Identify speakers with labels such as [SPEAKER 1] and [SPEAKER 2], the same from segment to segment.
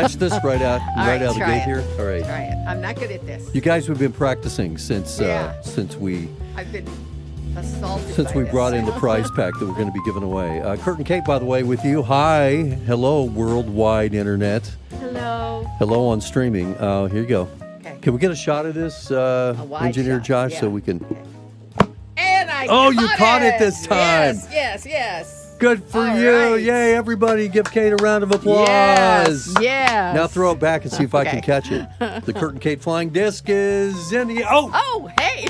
[SPEAKER 1] Catch this right out of the gate here. All right.
[SPEAKER 2] Try it. I'm not good at this.
[SPEAKER 1] You guys have been practicing since we
[SPEAKER 2] I've been assaulted
[SPEAKER 1] since
[SPEAKER 2] by
[SPEAKER 1] we
[SPEAKER 2] this.
[SPEAKER 1] brought in the prize pack that we're going to be giving away. Kurt and Kate, by the way, with you. Hi, hello, worldwide internet. Hello on streaming. Here you go.
[SPEAKER 2] Okay.
[SPEAKER 1] Can we get a shot of this, Engineer
[SPEAKER 2] shot,
[SPEAKER 1] Josh,
[SPEAKER 2] yeah.
[SPEAKER 1] so we can?
[SPEAKER 2] Okay. And I
[SPEAKER 1] you caught it this time.
[SPEAKER 2] Yes.
[SPEAKER 1] Good for
[SPEAKER 2] All
[SPEAKER 1] you.
[SPEAKER 2] right.
[SPEAKER 1] Yay, everybody. Give Kate a round of applause.
[SPEAKER 2] Yes.
[SPEAKER 1] Now throw it back and see if I can
[SPEAKER 2] Okay.
[SPEAKER 1] catch it. The Kurt and Kate flying disc is in the...
[SPEAKER 2] Oh, hey.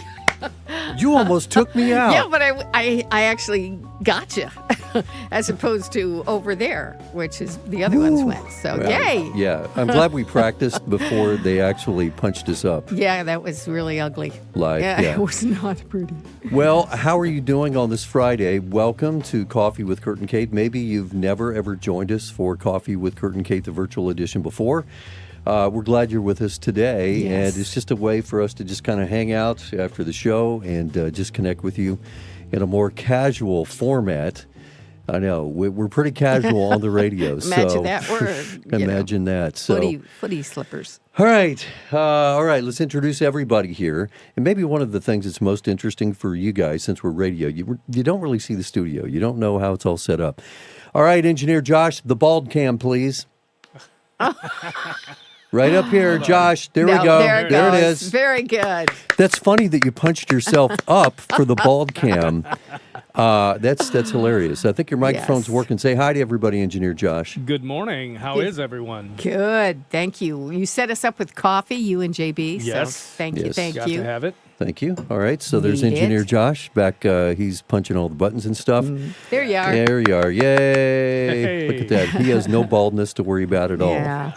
[SPEAKER 1] You almost took me out.
[SPEAKER 2] Yeah, but I actually got you, as opposed to over there, which is the other ones went. So,
[SPEAKER 1] Well,
[SPEAKER 2] yay.
[SPEAKER 1] Yeah, I'm glad we practiced before they actually punched us up
[SPEAKER 2] Yeah, that was really ugly.
[SPEAKER 1] live.
[SPEAKER 2] Yeah,
[SPEAKER 1] Yeah.
[SPEAKER 2] it was not pretty.
[SPEAKER 1] Well, how are you doing on this Friday? Welcome to Coffee with Kurt and Kate. Maybe you've never, ever joined us for Coffee with Kurt and Kate, the virtual edition before. We're glad you're with us today,
[SPEAKER 2] Yes.
[SPEAKER 1] and it's just a way for us to just kind of hang out after the show and just connect with you in a more casual format. I know, we're pretty casual on the radio.
[SPEAKER 2] Imagine that word.
[SPEAKER 1] Imagine that. So,
[SPEAKER 2] Footy slippers.
[SPEAKER 1] all right, let's introduce everybody here. And maybe one of the things that's most interesting for you guys, since we're radio, you don't really see the studio. You don't know how it's all set up. All right, Engineer Josh, the bald cam, please. Right up here, Josh. There we go.
[SPEAKER 2] There
[SPEAKER 1] it
[SPEAKER 2] goes.
[SPEAKER 1] is.
[SPEAKER 2] Very good.
[SPEAKER 1] That's funny that you punched yourself up for the bald cam. That's hilarious. I think your microphone's
[SPEAKER 2] Yes.
[SPEAKER 1] working. Say hi to everybody, Engineer Josh.
[SPEAKER 3] Good morning. How is everyone?
[SPEAKER 2] Good. Thank you. You set us up with coffee, you and JB.
[SPEAKER 3] Yes.
[SPEAKER 2] So thank you.
[SPEAKER 1] Yes.
[SPEAKER 2] Thank
[SPEAKER 3] Got
[SPEAKER 2] you.
[SPEAKER 3] to have it.
[SPEAKER 1] Thank you. All right, so there's
[SPEAKER 2] Need
[SPEAKER 1] Engineer
[SPEAKER 2] it.
[SPEAKER 1] Josh back. He's punching all the buttons and stuff.
[SPEAKER 2] There you are.
[SPEAKER 1] There you are. Yay.
[SPEAKER 3] Hey.
[SPEAKER 1] Look at that. He has no baldness to worry about at all.
[SPEAKER 2] Yeah.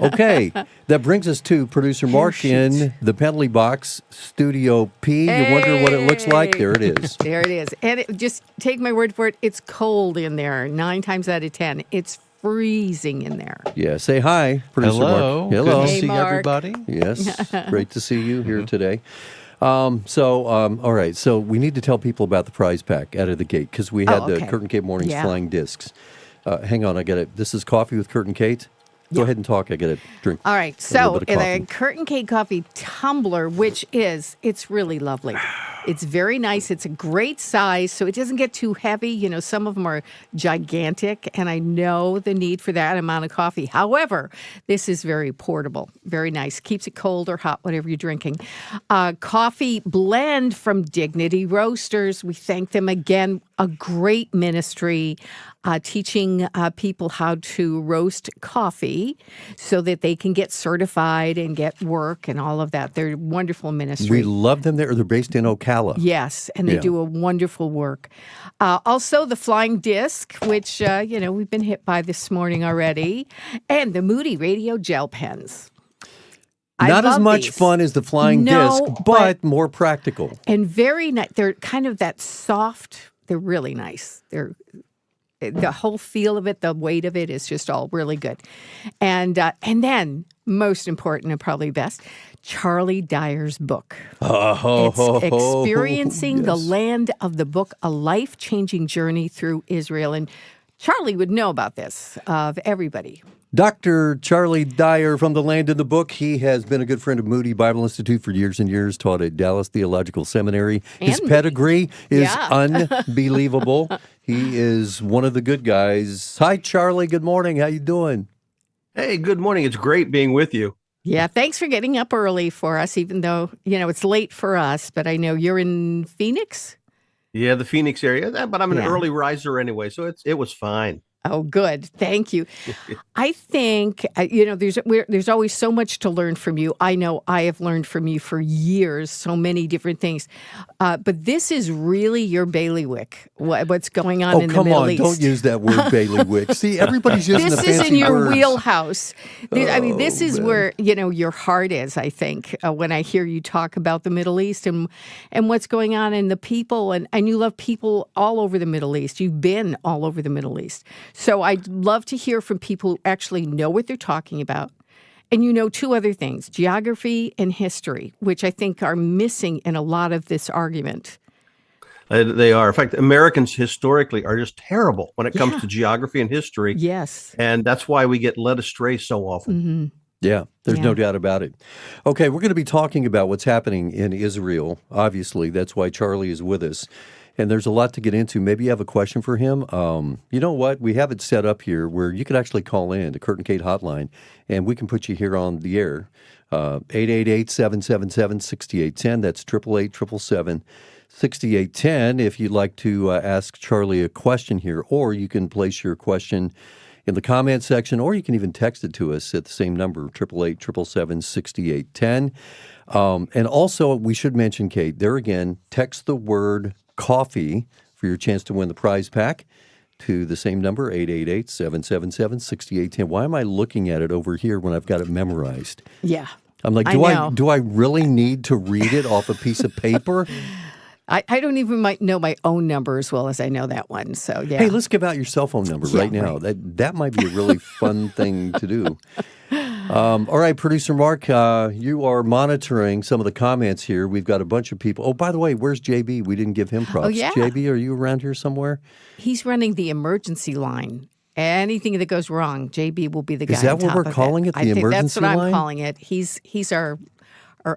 [SPEAKER 1] Okay, that brings us to producer Mark in the penalty box, Studio P. You wonder what it looks like? There it is.
[SPEAKER 2] There it is. And just take my word for it, it's cold in there. 9 times out of 10. It's freezing in there.
[SPEAKER 1] Yeah, say hi, producer
[SPEAKER 4] Hello.
[SPEAKER 1] Mark. Hello.
[SPEAKER 4] Good to
[SPEAKER 2] Hey,
[SPEAKER 4] see
[SPEAKER 2] Mark.
[SPEAKER 4] everybody.
[SPEAKER 1] Yes, great to see you here today. All right, so we need to tell people about the prize pack out of the gate because we had the
[SPEAKER 2] okay.
[SPEAKER 1] Kurt and Kate Mornings
[SPEAKER 2] Yeah.
[SPEAKER 1] flying discs. Hang on, I got it. This is Coffee with Kurt and Kate. Go ahead and talk. I got to drink.
[SPEAKER 2] All right.
[SPEAKER 1] a little
[SPEAKER 2] So
[SPEAKER 1] bit of
[SPEAKER 2] in
[SPEAKER 1] coffee.
[SPEAKER 2] a Kurt and Kate coffee tumbler, it's really lovely. It's very nice. It's a great size, so it doesn't get too heavy. You know, some of them are gigantic, and I know the need for that amount of coffee. However, this is very portable, very nice. Keeps it cold or hot, whatever you're drinking. Coffee blend from Dignity Roasters. We thank them again. A great ministry teaching people how to roast coffee so that they can get certified and get work and all of that. They're a wonderful ministry.
[SPEAKER 1] We love them there. They're based in Ocala.
[SPEAKER 2] Yes, and they
[SPEAKER 1] Yeah.
[SPEAKER 2] do a wonderful work. Also, the flying disc, which, we've been hit by this morning already, and the Moody Radio gel pens. I
[SPEAKER 1] Not as
[SPEAKER 2] love
[SPEAKER 1] much
[SPEAKER 2] these.
[SPEAKER 1] fun as the flying
[SPEAKER 2] No,
[SPEAKER 1] disc, but more practical.
[SPEAKER 2] And very nice. They're kind of that soft. They're really nice. The whole feel of it, the weight of it is just all really good. And then, most important and probably best, Charlie Dyer's book. It's Experiencing the
[SPEAKER 1] yes.
[SPEAKER 2] Land of the Book, a life-changing journey through Israel. And Charlie would know about this, of everybody.
[SPEAKER 1] Dr. Charlie Dyer from the Land in the Book. He has been a good friend of Moody Bible Institute for years and years, taught at Dallas Theological Seminary. His
[SPEAKER 2] And
[SPEAKER 1] pedigree is
[SPEAKER 2] Yeah.
[SPEAKER 1] unbelievable. He is one of the good guys. Hi, Charlie. Good morning. How you doing?
[SPEAKER 4] Hey, good morning. It's great being with you.
[SPEAKER 2] Yeah, thanks for getting up early for us, even though, it's late for us. But I know you're in Phoenix?
[SPEAKER 4] Yeah, the Phoenix area, but I'm an
[SPEAKER 2] Yeah.
[SPEAKER 4] early riser anyway, so it was fine.
[SPEAKER 2] Oh, good. Thank you. I think, there's always so much to learn from you. I know I have learned from you for years, so many different things. But this is really your bailiwick, what's going on in the
[SPEAKER 1] come
[SPEAKER 2] Middle
[SPEAKER 1] on.
[SPEAKER 2] East.
[SPEAKER 1] Don't use that word bailiwick. See, everybody's using
[SPEAKER 2] This
[SPEAKER 1] the
[SPEAKER 2] is
[SPEAKER 1] fancy
[SPEAKER 2] in your
[SPEAKER 1] words.
[SPEAKER 2] wheelhouse. This is
[SPEAKER 1] man.
[SPEAKER 2] where, your heart is, I think, when I hear you talk about the Middle East and what's going on and the people. And you love people all over the Middle East. You've been all over the Middle East. So I'd love to hear from people who actually know what they're talking about. And two other things, geography and history, which I think are missing in a lot of this argument.
[SPEAKER 4] They are. In fact, Americans historically are just terrible when it comes
[SPEAKER 2] Yeah.
[SPEAKER 4] to geography and history.
[SPEAKER 2] Yes.
[SPEAKER 4] And that's why we get led astray so often.
[SPEAKER 2] Hmm.
[SPEAKER 1] Yeah, there's no
[SPEAKER 2] Yeah.
[SPEAKER 1] doubt about it. Okay, we're going to be talking about what's happening in Israel. Obviously, that's why Charlie is with us. And there's a lot to get into. Maybe you have a question for him. You know what? We have it set up here where you could actually call in to Kurt and Kate hotline, and we can put you here on the air. 888-777-6810. That's 888-777-6810 if you'd like to ask Charlie a question here, or you can place your question in the comment section, or you can even text it to us at the same number, 888-777-6810. And also, we should mention, Kate, there again, text the word coffee for your chance to win the prize pack to the same number, 888-777-6810. Why am I looking at it over here when I've got it memorized?
[SPEAKER 2] Yeah.
[SPEAKER 1] I'm like,
[SPEAKER 2] I
[SPEAKER 1] do
[SPEAKER 2] know.
[SPEAKER 1] do I really need to read it off a piece of paper?
[SPEAKER 2] I don't even know my own number as well as I know that one. So, yeah.
[SPEAKER 1] Hey, let's give out your cell phone number
[SPEAKER 2] Yeah,
[SPEAKER 1] right now.
[SPEAKER 2] right.
[SPEAKER 1] That might be a really fun thing to do. All right, Producer Mark, you are monitoring some of the comments here. We've got a bunch of people. Oh, by the way, where's JB? We didn't give him props.
[SPEAKER 2] yeah.
[SPEAKER 1] JB, are you around here somewhere?
[SPEAKER 2] He's running the emergency line. Anything that goes wrong, JB will be the guy.
[SPEAKER 1] Is that
[SPEAKER 2] on
[SPEAKER 1] what
[SPEAKER 2] top
[SPEAKER 1] we're
[SPEAKER 2] of
[SPEAKER 1] calling it,
[SPEAKER 2] I
[SPEAKER 1] the
[SPEAKER 2] think
[SPEAKER 1] emergency
[SPEAKER 2] that's what
[SPEAKER 1] line?
[SPEAKER 2] I'm calling it. He's our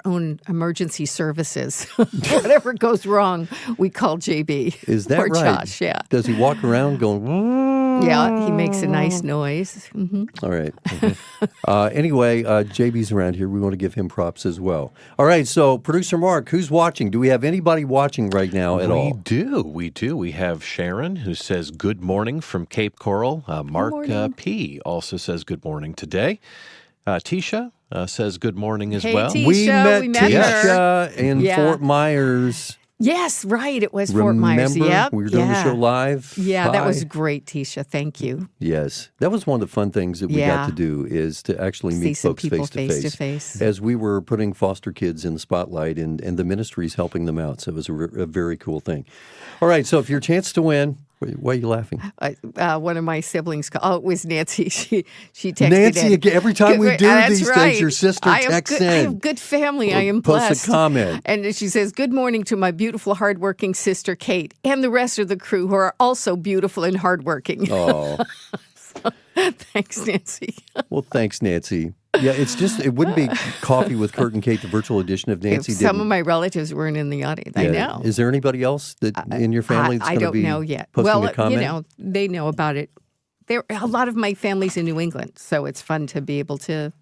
[SPEAKER 2] own emergency services. Whatever goes wrong, we call JB.
[SPEAKER 1] Is that
[SPEAKER 2] or
[SPEAKER 1] right?
[SPEAKER 2] Josh, yeah.
[SPEAKER 1] Does he walk around going,
[SPEAKER 2] Yeah, he makes a nice noise. Hmm.
[SPEAKER 1] All right. Okay. Anyway, JB's around here. We want to give him props as well. All right. So, Producer Mark, who's watching? Do we have anybody watching right now at all?
[SPEAKER 5] We do. We have Sharon, who says good morning from Cape Coral. Mark
[SPEAKER 2] morning.
[SPEAKER 5] P. also says good morning today. Tisha says good morning as
[SPEAKER 2] Hey,
[SPEAKER 5] well.
[SPEAKER 2] Tisha.
[SPEAKER 1] We met
[SPEAKER 2] we met her.
[SPEAKER 1] Tisha in
[SPEAKER 2] Yeah.
[SPEAKER 1] Fort Myers.
[SPEAKER 2] Yes, right. It was Fort Myers.
[SPEAKER 1] Remember?
[SPEAKER 2] Yep.
[SPEAKER 1] We were doing the
[SPEAKER 2] yeah.
[SPEAKER 1] show live.
[SPEAKER 2] Yeah, that was
[SPEAKER 1] Hi.
[SPEAKER 2] great, Tisha. Thank you.
[SPEAKER 1] Yes. That was one of the fun things that we got
[SPEAKER 2] Yeah.
[SPEAKER 1] to do is to actually
[SPEAKER 2] See
[SPEAKER 1] meet
[SPEAKER 2] some
[SPEAKER 1] folks
[SPEAKER 2] people
[SPEAKER 1] face to
[SPEAKER 2] face to
[SPEAKER 1] face.
[SPEAKER 2] face.
[SPEAKER 1] As we were putting foster kids in the spotlight and the ministries helping them out. So it was a very cool thing. All right. So if your chance to win, why are you laughing?
[SPEAKER 2] One of my siblings called. Oh, it was Nancy. She texted
[SPEAKER 1] Nancy,
[SPEAKER 2] in.
[SPEAKER 1] every time we do
[SPEAKER 2] That's
[SPEAKER 1] these
[SPEAKER 2] right.
[SPEAKER 1] things, your sister
[SPEAKER 2] I have
[SPEAKER 1] texts
[SPEAKER 2] good, I
[SPEAKER 1] in.
[SPEAKER 2] have good family. I am
[SPEAKER 1] Post
[SPEAKER 2] blessed.
[SPEAKER 1] a comment.
[SPEAKER 2] And she says, "Good morning to my beautiful, hardworking sister Kate and the rest of the crew who are also beautiful and hardworking."
[SPEAKER 1] Oh,
[SPEAKER 2] Thanks, Nancy.
[SPEAKER 1] well, thanks, Nancy. Yeah, it wouldn't be Coffee with Kurt and Kate, the virtual edition of Nancy.
[SPEAKER 2] Some
[SPEAKER 1] didn't-
[SPEAKER 2] of my relatives weren't in the audience. I
[SPEAKER 1] Yeah.
[SPEAKER 2] know.
[SPEAKER 1] Is there anybody else that in your family that's
[SPEAKER 2] I
[SPEAKER 1] going to
[SPEAKER 2] don't
[SPEAKER 1] be
[SPEAKER 2] know yet.
[SPEAKER 1] posting
[SPEAKER 2] Well,
[SPEAKER 1] a comment?
[SPEAKER 2] they know about it. A lot of my family's in New England, so it's fun to be able to.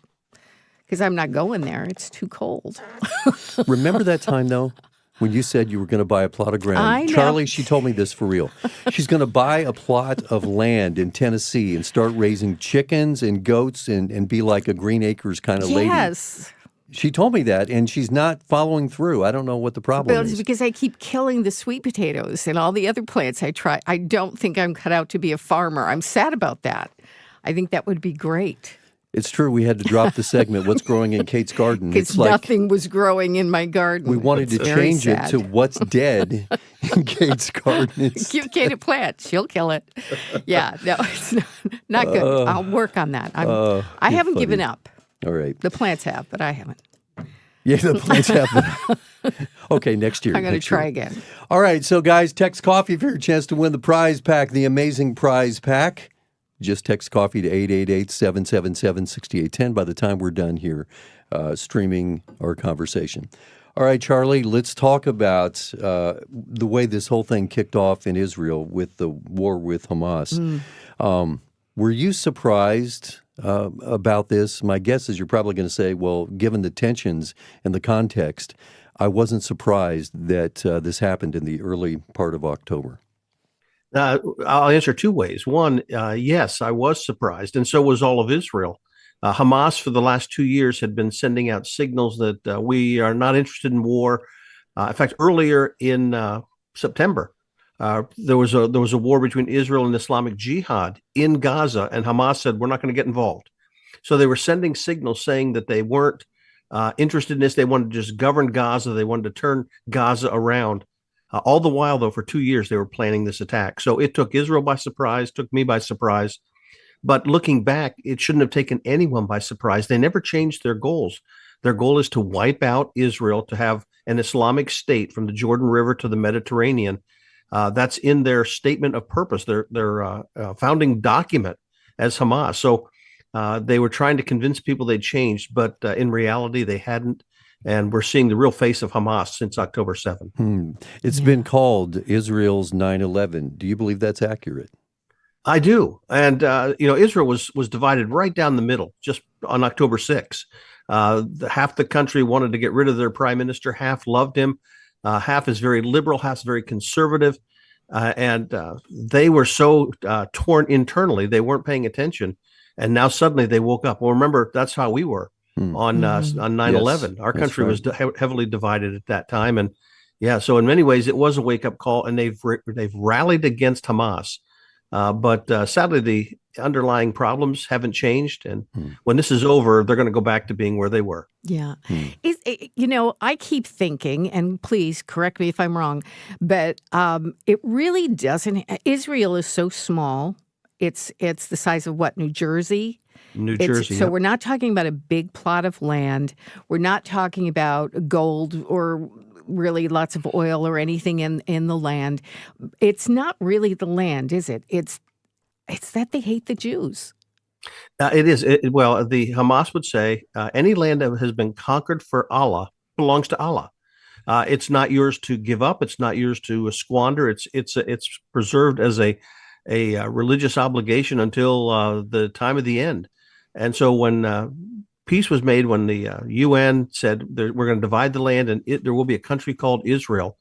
[SPEAKER 2] Because I'm not going there; it's too cold.
[SPEAKER 1] Remember that time, though, when you said you were going to buy a plot of ground?
[SPEAKER 2] I know.
[SPEAKER 1] Charlie, she told me this for real. She's going to buy a plot of land in Tennessee and start raising chickens and goats and be like a Green Acres kind of lady.
[SPEAKER 2] Yes.
[SPEAKER 1] She told me that, and she's not following through. I don't know what the problem
[SPEAKER 2] Well, it's
[SPEAKER 1] is.
[SPEAKER 2] because I keep killing the sweet potatoes and all the other plants I try. I don't think I'm cut out to be a farmer. I'm sad about that. I think that would be great.
[SPEAKER 1] It's true. We had to drop the segment, What's Growing in Kate's Garden.
[SPEAKER 2] Because
[SPEAKER 1] It's like
[SPEAKER 2] nothing was growing in my garden.
[SPEAKER 1] we wanted
[SPEAKER 2] It's
[SPEAKER 1] to
[SPEAKER 2] very
[SPEAKER 1] change it
[SPEAKER 2] sad.
[SPEAKER 1] to What's Dead in Kate's Garden.
[SPEAKER 2] Give Kate a plant. She'll kill it. Yeah, no, it's not good. I'll work on that. I
[SPEAKER 1] you're
[SPEAKER 2] haven't given
[SPEAKER 1] funny.
[SPEAKER 2] up.
[SPEAKER 1] All right.
[SPEAKER 2] The plants have, but I haven't.
[SPEAKER 1] Yeah, the plants happen. Okay, next year.
[SPEAKER 2] I'm going to
[SPEAKER 1] next
[SPEAKER 2] try
[SPEAKER 1] year.
[SPEAKER 2] again.
[SPEAKER 1] All right, so guys, text coffee for your chance to win the prize pack, the amazing prize pack. Just text coffee to 888-777-6810 by the time we're done here streaming our conversation. All right, Charlie, let's talk about the way this whole thing kicked off in Israel with the war with Hamas. Were you surprised about this? My guess is you're probably going to say, well, given the tensions and the context, I wasn't surprised that this happened in the early part of October.
[SPEAKER 4] I'll answer two ways. One, yes, I was surprised, and so was all of Israel. Hamas, for the last 2 years, had been sending out signals that we are not interested in war. In fact, earlier in September, there was a war between Israel and Islamic Jihad in Gaza, and Hamas said, we're not going to get involved. So they were sending signals saying that they weren't interested in this. They wanted to just govern Gaza. They wanted to turn Gaza around. All the while, though, for 2 years, they were planning this attack. So it took Israel by surprise, took me by surprise. But looking back, it shouldn't have taken anyone by surprise. They never changed their goals. Their goal is to wipe out Israel, to have an Islamic state from the Jordan River to the Mediterranean. That's in their statement of purpose, their founding document as Hamas. So they were trying to convince people they'd changed, but in reality, they hadn't. And we're seeing the real face of Hamas since October 7.
[SPEAKER 1] It's been called Israel's 9/11. Do you believe that's accurate?
[SPEAKER 4] I do. And, Israel was divided right down the middle just on October 6th. Half the country wanted to get rid of their prime minister, half loved him, half is very liberal, half is very conservative. And they were so torn internally, they weren't paying attention. And now suddenly they woke up. Well, remember, that's how we were on 9/11.
[SPEAKER 1] Yes,
[SPEAKER 4] Our country
[SPEAKER 1] right.
[SPEAKER 4] was heavily divided at that time. And so in many ways, it was a wake up call, and they've rallied against Hamas. But sadly, the underlying problems haven't changed. And when this is over, they're going to go back to being where they were.
[SPEAKER 2] Yeah. I keep thinking, and please correct me if I'm wrong, but it really doesn't. Israel is so small. It's the size of what, New Jersey?
[SPEAKER 4] New Jersey.
[SPEAKER 2] So we're not talking about a big plot of land. We're not talking about gold or really lots of oil or anything in the land. It's not really the land, is it? It's that they hate the Jews.
[SPEAKER 4] It is. Well, the Hamas would say any land that has been conquered for Allah belongs to Allah. It's not yours to give up. It's not yours to squander. It's preserved as a religious obligation until the time of the end. And so when peace was made, when the UN said we're going to divide the land and there will be a country called Israel,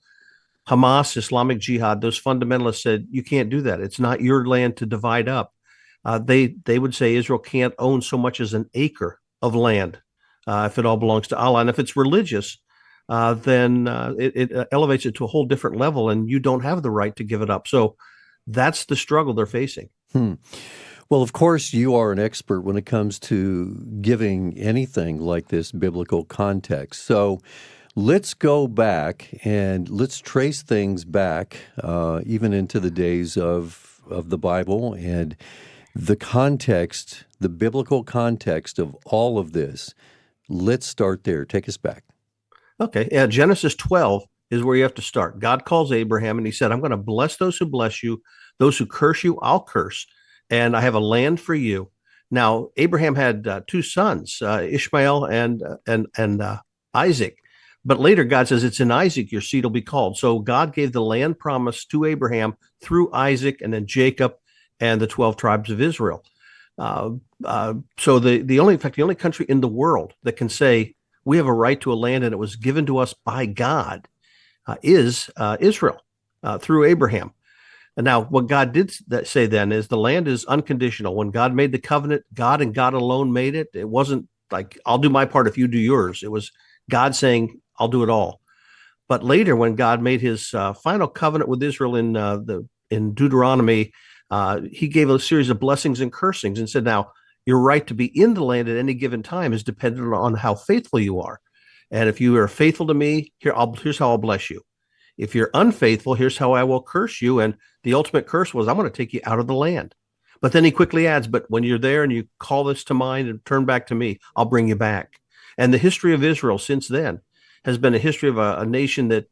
[SPEAKER 4] Hamas, Islamic Jihad, those fundamentalists said, you can't do that. It's not your land to divide up. They would say Israel can't own so much as an acre of land if it all belongs to Allah. And if it's religious, then it elevates it to a whole different level, and you don't have the right to give it up. So that's the struggle they're facing.
[SPEAKER 1] Well, of course, you are an expert when it comes to giving anything like this biblical context. So let's go back and let's trace things back even into the days of the Bible and the context, the biblical context of all of this. Let's start there. Take us back.
[SPEAKER 4] Okay. Yeah, Genesis 12 is where you have to start. God calls Abraham and he said, I'm going to bless those who bless you. Those who curse you, I'll curse. And I have a land for you. Now, Abraham had two sons, Ishmael and Isaac. But later, God says, it's in Isaac your seed will be called. So God gave the land promise to Abraham through Isaac and then Jacob and the 12 tribes of Israel. So the only country in the world that can say we have a right to a land and it was given to us by God is Israel through Abraham. And now what God did say then is the land is unconditional. When God made the covenant, God and God alone made it. It wasn't like, I'll do my part if you do yours. It was God saying, I'll do it all. But later, when God made his final covenant with Israel in Deuteronomy, he gave a series of blessings and cursings and said, now, your right to be in the land at any given time is dependent on how faithful you are. And if you are faithful to me, here's how I'll bless you. If you're unfaithful, here's how I will curse you. And the ultimate curse was, I'm going to take you out of the land. But then he quickly adds, but when you're there and you call this to mind and turn back to me, I'll bring you back. And the history of Israel since then has been a history of a nation that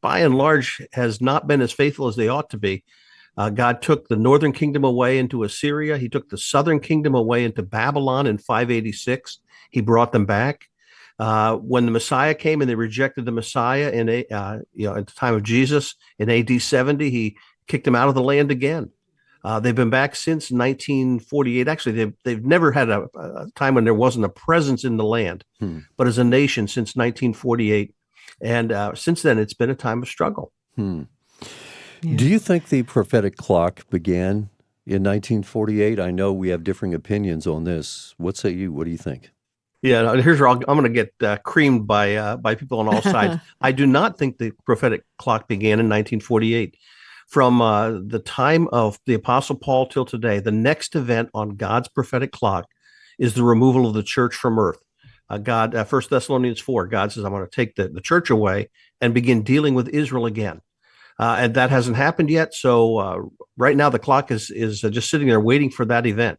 [SPEAKER 4] by and large has not been as faithful as they ought to be. God took the northern kingdom away into Assyria. He took the southern kingdom away into Babylon in 586. He brought them back. When the Messiah came and they rejected the Messiah at the time of Jesus in AD 70, he kicked them out of the land again. They've been back since 1948. Actually, they've never had a time when there wasn't a presence in the land, but as a nation since 1948. And since then, it's been a time of struggle.
[SPEAKER 1] Yeah. Do you think the prophetic clock began in 1948? I know we have differing opinions on this. What say you? What do you think?
[SPEAKER 4] Yeah, here's where I'm going to get creamed by people on all sides. I do not think the prophetic clock began in 1948. From the time of the Apostle Paul till today, the next event on God's prophetic clock is the removal of the church from earth. 1 Thessalonians 4, God says, I'm going to take the church away and begin dealing with Israel again. And that hasn't happened yet. So right now the clock is just sitting there waiting for that event.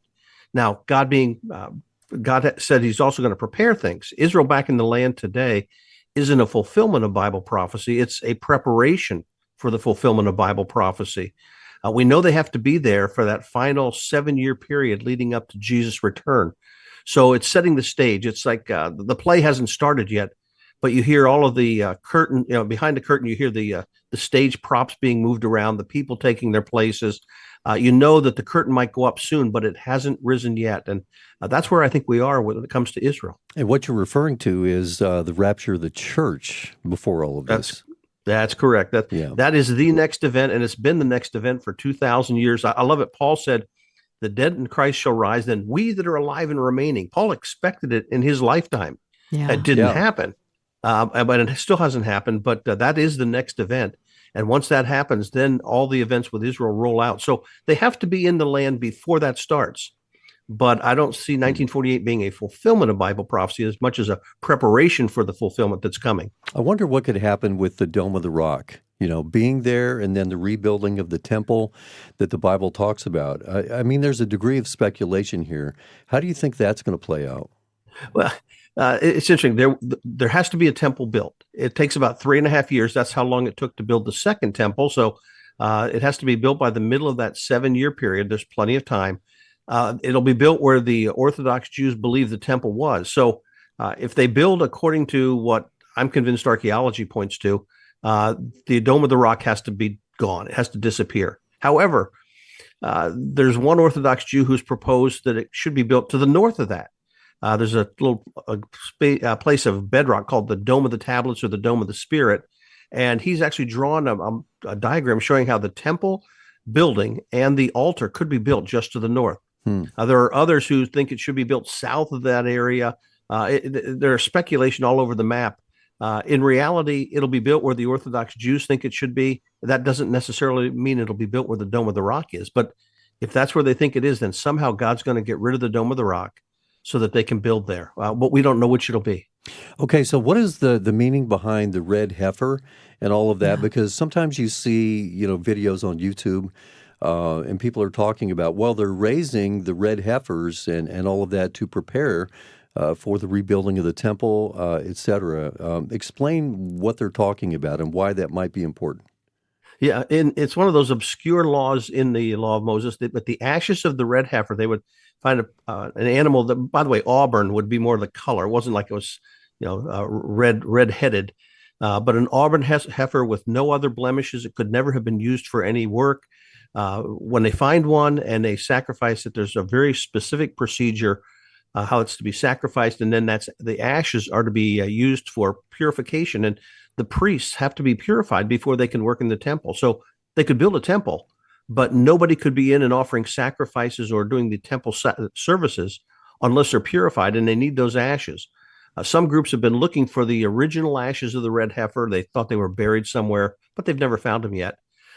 [SPEAKER 4] Now, God said he's also going to prepare things. Israel back in the land today isn't a fulfillment of Bible prophecy. It's a preparation for the fulfillment of Bible prophecy. We know they have to be there for that final 7-year period leading up to Jesus' return. So it's setting the stage. It's like the play hasn't started yet, but you hear all of the curtain, behind the curtain, you hear the stage props being moved around, the people taking their places. You know that the curtain might go up soon, but it hasn't risen yet. And that's where I think we are when it comes to Israel.
[SPEAKER 1] And what you're referring to is the rapture of the church before all of this.
[SPEAKER 4] That's correct. That is the next event, and it's been the next event for 2,000 years. I love it. Paul said, the dead in Christ shall rise, then we that are alive and remaining. Paul expected it in his lifetime.
[SPEAKER 2] Yeah.
[SPEAKER 4] It didn't happen, but it still hasn't happened. But that is the next event. And once that happens, then all the events with Israel roll out. So they have to be in the land before that starts. But I don't see 1948 being a fulfillment of Bible prophecy as much as a preparation for the fulfillment that's coming.
[SPEAKER 1] I wonder what could happen with the Dome of the Rock, being there and then the rebuilding of the temple that the Bible talks about. I mean, there's a degree of speculation here. How do you think that's going to play out?
[SPEAKER 4] Well, it's interesting. There has to be a temple built. It takes about 3.5 years. That's how long it took to build the second temple. So it has to be built by the middle of that 7-year period. There's plenty of time. It'll be built where the Orthodox Jews believe the temple was. So if they build according to what I'm convinced archaeology points to, the Dome of the Rock has to be gone. It has to disappear. However, there's one Orthodox Jew who's proposed that it should be built to the north of that. There's a little place of bedrock called the Dome of the Tablets or the Dome of the Spirit. And he's actually drawn a diagram showing how the temple building and the altar could be built just to the north. There are others who think it should be built south of that area. There's speculation all over the map. In reality, it'll be built where the Orthodox Jews think it should be. That doesn't necessarily mean it'll be built where the Dome of the Rock is. But if that's where they think it is, then somehow God's going to get rid of the Dome of the Rock so that they can build there. But we don't know which it'll be.
[SPEAKER 1] Okay, so what is the meaning behind the red heifer and all of that? Because sometimes you see, videos on YouTube and people are talking about, well, they're raising the red heifers and all of that to prepare for the rebuilding of the temple, et cetera. Explain what they're talking about and why that might be important.
[SPEAKER 4] Yeah, and it's one of those obscure laws in the law of Moses but the ashes of the red heifer, they would find an animal that, by the way, auburn would be more the color. It wasn't like it was, red-headed, but an auburn heifer with no other blemishes. It could never have been used for any work. When they find one and they sacrifice it, there's a very specific procedure how it's to be sacrificed, and then the ashes are to be used for purification, and the priests have to be purified before they can work in the temple. So they could build a temple, but nobody could be in and offering sacrifices or doing the temple services unless they're purified, and they need those ashes. Some groups have been looking for the original ashes of the red heifer. They thought they were buried somewhere, but they've never found them yet.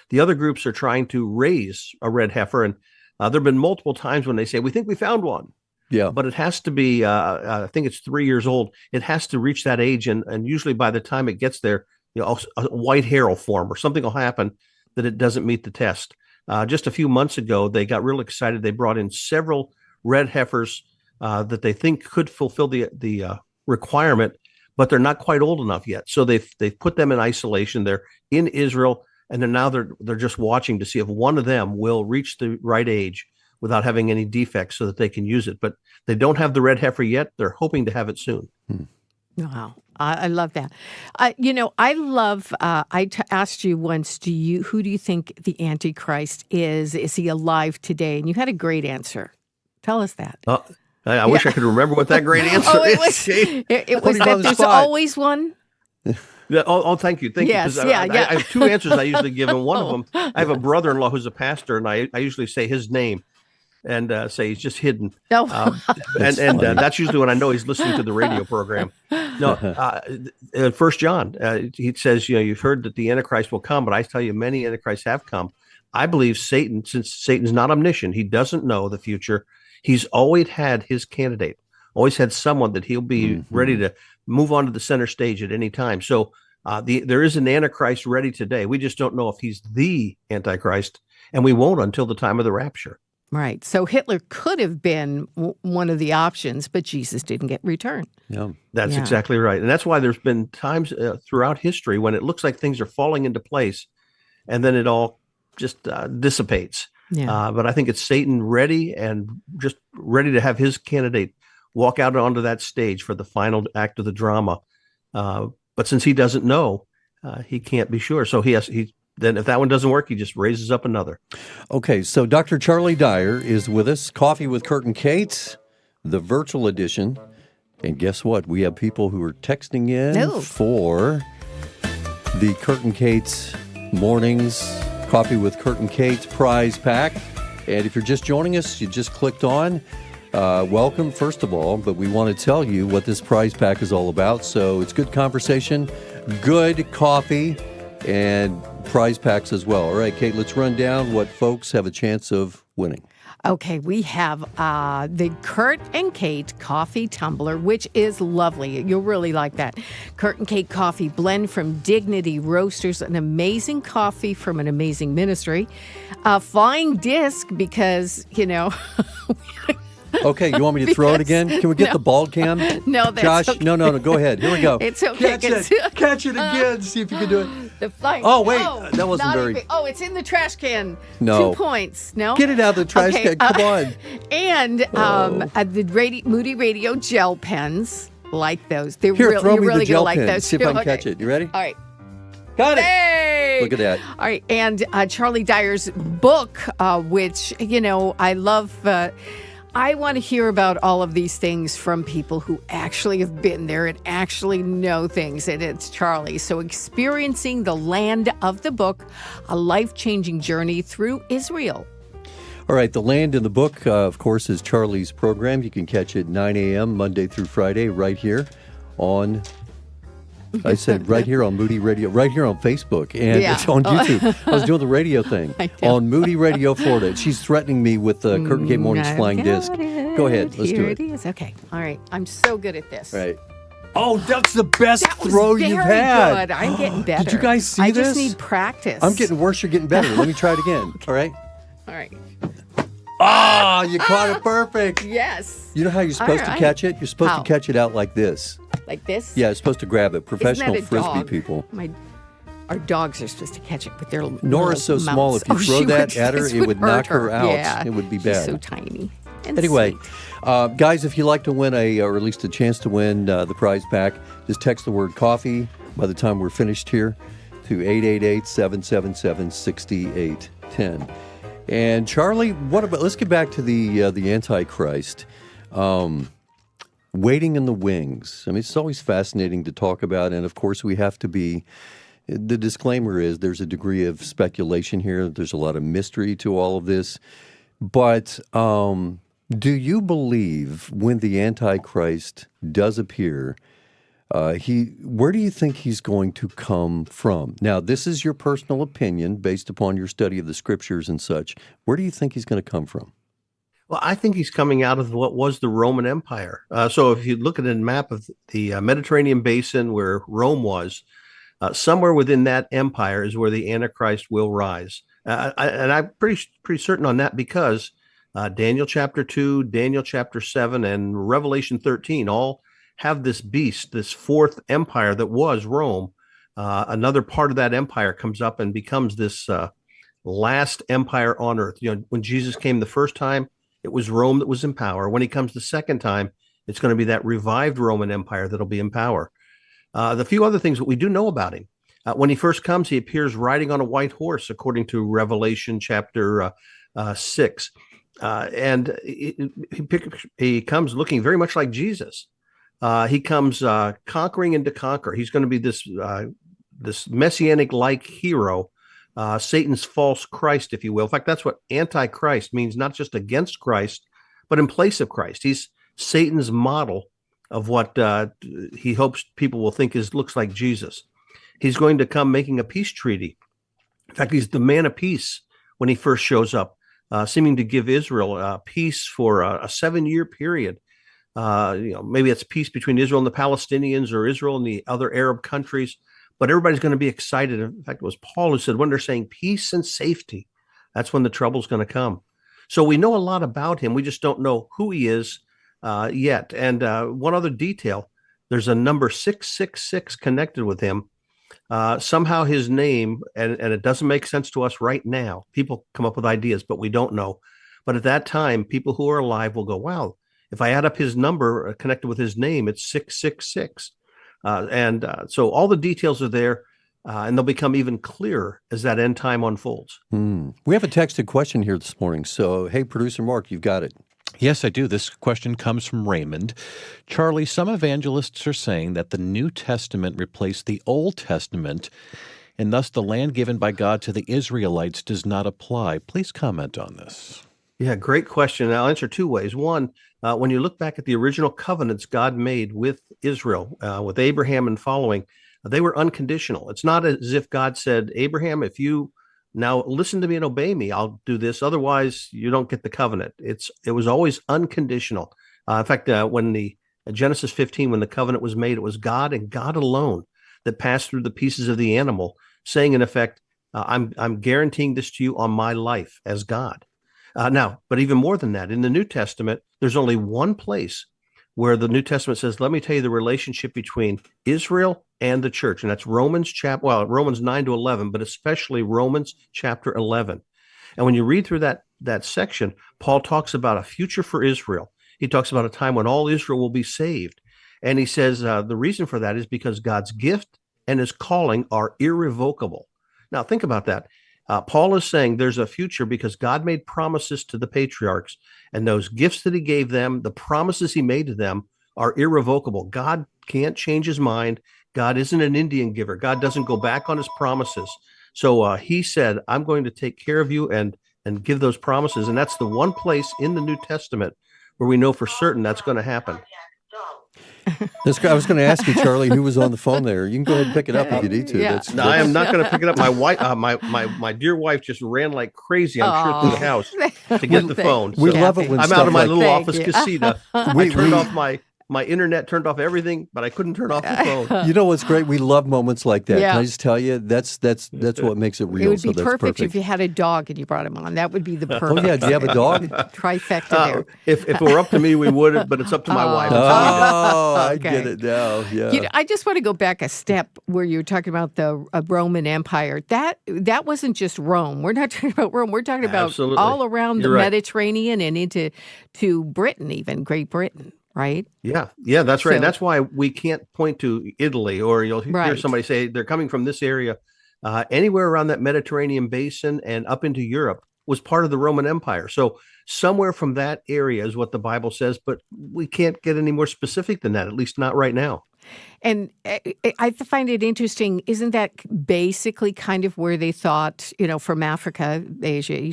[SPEAKER 4] The other groups are trying to raise a red heifer, and there have been multiple times when they say, we think we found one.
[SPEAKER 1] Yeah.
[SPEAKER 4] But it has to be, I think it's 3 years old. It has to reach that age, and usually by the time it gets there, a white hair will form or something will happen that it doesn't meet the test. Just a few months ago, they got real excited. They brought in several red heifers that they think could fulfill the requirement, but they're not quite old enough yet. So they've put them in isolation. They're in Israel, and they're just watching to see if one of them will reach the right age without having any defects so that they can use it. But they don't have the red heifer yet. They're hoping to have it soon.
[SPEAKER 2] Wow. I love that. I asked you once, who do you think the Antichrist is? Is he alive today? And you had a great answer. Tell us that.
[SPEAKER 4] I wish I could remember what that great answer is.
[SPEAKER 2] It was that there's always one.
[SPEAKER 4] Yeah, thank you.
[SPEAKER 2] Yes,
[SPEAKER 4] I have two answers I usually give, and one of them, I have a brother-in-law who's a pastor, and I usually say his name and say he's just hidden.
[SPEAKER 2] No.
[SPEAKER 4] And that's usually when I know he's listening to the radio program. No, in 1 John, he says, you've heard that the Antichrist will come, but I tell you, many Antichrists have come. I believe Satan, since Satan's not omniscient, he doesn't know the future. He's always had his candidate, always had someone that he'll be ready to move on to the center stage at any time. So there is an Antichrist ready today. We just don't know if he's the Antichrist, and we won't until the time of the rapture.
[SPEAKER 2] Right. So Hitler could have been one of the options, but Jesus didn't get returned.
[SPEAKER 1] Yeah,
[SPEAKER 4] that's exactly right. And that's why there's been times throughout history when it looks like things are falling into place, and then it all just dissipates.
[SPEAKER 2] Yeah.
[SPEAKER 4] But I think it's Satan ready to have his candidate walk out onto that stage for the final act of the drama. But since he doesn't know, he can't be sure. So then if that one doesn't work, he just raises up another.
[SPEAKER 1] Okay, so Dr. Charlie Dyer is with us. Coffee with Kurt and Kate, the virtual edition. And guess what? We have people who are texting in for the Kurt and Kate's Mornings Coffee with Kurt and Kate prize pack. And if you're just joining us, you just clicked on, welcome, first of all. But we want to tell you what this prize pack is all about. So it's good conversation, good coffee, and prize packs as well. All right, Kate, let's run down what folks have a chance of winning.
[SPEAKER 2] Okay, we have the Kurt and Kate coffee tumbler, which is lovely. You'll really like that. Kurt and Kate coffee blend from Dignity Roasters, an amazing coffee from an amazing ministry. A flying disc because,
[SPEAKER 1] Okay, you want me to throw it again? Can we get the ball cam?
[SPEAKER 2] No, that's
[SPEAKER 1] Josh,
[SPEAKER 2] okay.
[SPEAKER 1] No, go ahead. Here we go.
[SPEAKER 2] It's okay.
[SPEAKER 1] Catch it again. See if you can do it.
[SPEAKER 2] The flying.
[SPEAKER 1] Oh, wait, that wasn't
[SPEAKER 2] not
[SPEAKER 1] very-
[SPEAKER 2] even- Oh, it's in the trash can.
[SPEAKER 1] No.
[SPEAKER 2] 2 points. No.
[SPEAKER 1] Get it out of the trash can. Come on.
[SPEAKER 2] And the Moody Radio gel pens, like those. They're
[SPEAKER 1] Here, throw
[SPEAKER 2] you're
[SPEAKER 1] me
[SPEAKER 2] really
[SPEAKER 1] the gel
[SPEAKER 2] gonna like
[SPEAKER 1] pen.
[SPEAKER 2] those.
[SPEAKER 1] See if I can
[SPEAKER 2] Okay.
[SPEAKER 1] catch it. You ready?
[SPEAKER 2] All right.
[SPEAKER 1] Got it.
[SPEAKER 2] Hey!
[SPEAKER 1] Look at that.
[SPEAKER 2] All right, and Charlie Dyer's book, which I love. I want to hear about all of these things from people who actually have been there and actually know things, and it's Charlie. So experiencing the land of the book, a life-changing journey through Israel.
[SPEAKER 1] All right, The Land in the Book, of course, is Charlie's program. You can catch it 9 a.m. Monday through Friday right here on... I said right here on Moody Radio, right here on Facebook, and it's on YouTube. I was doing the radio thing on Moody Radio Florida. She's threatening me with the Kurt and Kate Morning's flying disc. Go ahead, let's do it.
[SPEAKER 2] Here it is. Okay. All right. I'm so good at this.
[SPEAKER 1] Right. Oh, that's the best
[SPEAKER 2] That was
[SPEAKER 1] throw
[SPEAKER 2] very
[SPEAKER 1] you've had.
[SPEAKER 2] good. I'm getting better.
[SPEAKER 1] Did you guys see
[SPEAKER 2] I
[SPEAKER 1] this?
[SPEAKER 2] just need practice.
[SPEAKER 1] I'm getting worse. You're getting better. Let me try it again. All right.
[SPEAKER 2] All right.
[SPEAKER 1] Ah, you caught it perfect.
[SPEAKER 2] Yes.
[SPEAKER 1] You know how you're supposed to
[SPEAKER 2] right.
[SPEAKER 1] catch it? You're supposed
[SPEAKER 2] How?
[SPEAKER 1] to catch it out like this.
[SPEAKER 2] Like this?
[SPEAKER 1] Yeah, it's supposed to grab it.
[SPEAKER 2] Isn't
[SPEAKER 1] Professional
[SPEAKER 2] that a
[SPEAKER 1] frisbee
[SPEAKER 2] dog?
[SPEAKER 1] people.
[SPEAKER 2] Our dogs are supposed to catch it with their
[SPEAKER 1] Nora's so
[SPEAKER 2] little
[SPEAKER 1] small,
[SPEAKER 2] mouths.
[SPEAKER 1] if you throw
[SPEAKER 2] she
[SPEAKER 1] that
[SPEAKER 2] would-
[SPEAKER 1] at her,
[SPEAKER 2] this
[SPEAKER 1] it would knock
[SPEAKER 2] hurt
[SPEAKER 1] her out.
[SPEAKER 2] Yeah.
[SPEAKER 1] It would be
[SPEAKER 2] She's
[SPEAKER 1] bad.
[SPEAKER 2] so tiny. And
[SPEAKER 1] Anyway,
[SPEAKER 2] sweet.
[SPEAKER 1] guys, if you'd like to win or at least a chance to win the prize pack, just text the word coffee by the time we're finished here to 888-777-6810. And Charlie, let's get back to the Antichrist. Waiting in the wings. I mean, it's always fascinating to talk about. And of course, the disclaimer is there's a degree of speculation here. There's a lot of mystery to all of this. But do you believe when the Antichrist does appear, where do you think he's going to come from? Now, this is your personal opinion based upon your study of the scriptures and such. Where do you think he's going to come from?
[SPEAKER 4] Well, I think he's coming out of what was the Roman Empire. So if you look at a map of the Mediterranean basin where Rome was, somewhere within that empire is where the Antichrist will rise. And I'm pretty certain on that because Daniel chapter 2, Daniel chapter 7, and Revelation 13 all have this beast, this fourth empire that was Rome. Another part of that empire comes up and becomes this last empire on earth. When Jesus came the first time, it was Rome that was in power. When he comes the second time, it's going to be that revived Roman Empire that'll be in power. The few other things that we do know about him. When he first comes, he appears riding on a white horse, according to Revelation chapter 6. And he comes looking very much like Jesus. He comes conquering and to conquer. He's going to be this messianic-like hero, Satan's false Christ, if you will. In fact, that's what Antichrist means, not just against Christ, but in place of Christ. He's Satan's model of what he hopes people will think looks like Jesus. He's going to come making a peace treaty. In fact, he's the man of peace when he first shows up, seeming to give Israel peace for a 7-year period. Maybe it's peace between Israel and the Palestinians or Israel and the other Arab countries. But everybody's going to be excited. In fact, it was Paul who said, when they're saying peace and safety, that's when the trouble's going to come. So we know a lot about him. We just don't know who he is yet. And one other detail, there's a number 666 connected with him. somehow his name, and it doesn't make sense to us right now. People come up with ideas, but we don't know. But at that time, people who are alive will go, wow, if I add up his number connected with his name, it's 666. So all the details are there, and they'll become even clearer as that end time unfolds.
[SPEAKER 1] We have a texted question here this morning. So, hey, producer Mark, you've got it.
[SPEAKER 5] Yes, I do. This question comes from Raymond. Charlie, some evangelists are saying that the New Testament replaced the Old Testament, and thus the land given by God to the Israelites does not apply. Please comment on this.
[SPEAKER 4] Yeah, great question. I'll answer two ways. One, when you look back at the original covenants God made with Israel, with Abraham and following, they were unconditional. It's not as if God said, Abraham, if you now listen to me and obey me, I'll do this. Otherwise, you don't get the covenant. It was always unconditional. In fact, when the Genesis 15, when the covenant was made, it was God and God alone that passed through the pieces of the animal, saying in effect, I'm guaranteeing this to you on my life as God. But even more than that, in the New Testament, there's only one place where the New Testament says, let me tell you the relationship between Israel and the church. And that's Romans 9 to 11, but especially Romans chapter 11. And when you read through that section, Paul talks about a future for Israel. He talks about a time when all Israel will be saved. And he says the reason for that is because God's gift and his calling are irrevocable. Now, think about that. Paul is saying there's a future because God made promises to the patriarchs, and those gifts that he gave them, the promises he made to them, are irrevocable. God can't change his mind. God isn't an Indian giver. God doesn't go back on his promises. So he said, I'm going to take care of you and give those promises. And that's the one place in the New Testament where we know for certain that's going to happen.
[SPEAKER 1] I was going to ask you, Charlie, who was on the phone there. You can go ahead and pick it up if you need to.
[SPEAKER 2] Yeah.
[SPEAKER 4] No, I am not going to pick it up. My wife, my dear wife, just ran like crazy, I'm sure, through the house to get the phone.
[SPEAKER 1] We
[SPEAKER 4] So
[SPEAKER 1] love it when
[SPEAKER 4] I'm
[SPEAKER 1] stuff
[SPEAKER 4] out of my
[SPEAKER 1] like
[SPEAKER 4] little
[SPEAKER 2] Thank
[SPEAKER 4] office
[SPEAKER 2] you.
[SPEAKER 4] casita. I turned off my internet, turned off everything, but I couldn't turn off the phone.
[SPEAKER 1] You know what's great? We love moments like that.
[SPEAKER 2] Yeah.
[SPEAKER 1] Can I just tell you, that's what makes it real.
[SPEAKER 2] It would
[SPEAKER 1] so
[SPEAKER 2] be
[SPEAKER 1] that's
[SPEAKER 2] perfect if you had a dog and you brought him on. That would be the
[SPEAKER 1] Oh
[SPEAKER 2] perfect
[SPEAKER 1] yeah, do you have a dog?
[SPEAKER 2] trifecta there.
[SPEAKER 4] If it were up to me, we would, but it's up to my wife.
[SPEAKER 1] Oh, I
[SPEAKER 2] Okay.
[SPEAKER 1] get it now. Yeah.
[SPEAKER 2] You know, I just want to go back a step where you were talking about the Roman Empire. That wasn't just Rome. We're not talking about Rome. We're talking about
[SPEAKER 4] Absolutely.
[SPEAKER 2] all around the
[SPEAKER 4] You're right.
[SPEAKER 2] Mediterranean and into Britain, even Great Britain, right?
[SPEAKER 4] Yeah, that's right.
[SPEAKER 2] So-
[SPEAKER 4] That's why we can't point to Italy, or you'll hear
[SPEAKER 2] Right.
[SPEAKER 4] somebody say they're coming from this area. Anywhere around that Mediterranean basin and up into Europe was part of the Roman Empire. So somewhere from that area is what the Bible says, but we can't get any more specific than that, at least not right now.
[SPEAKER 2] And I find it interesting. Isn't that basically kind of where they thought, from Africa, Asia,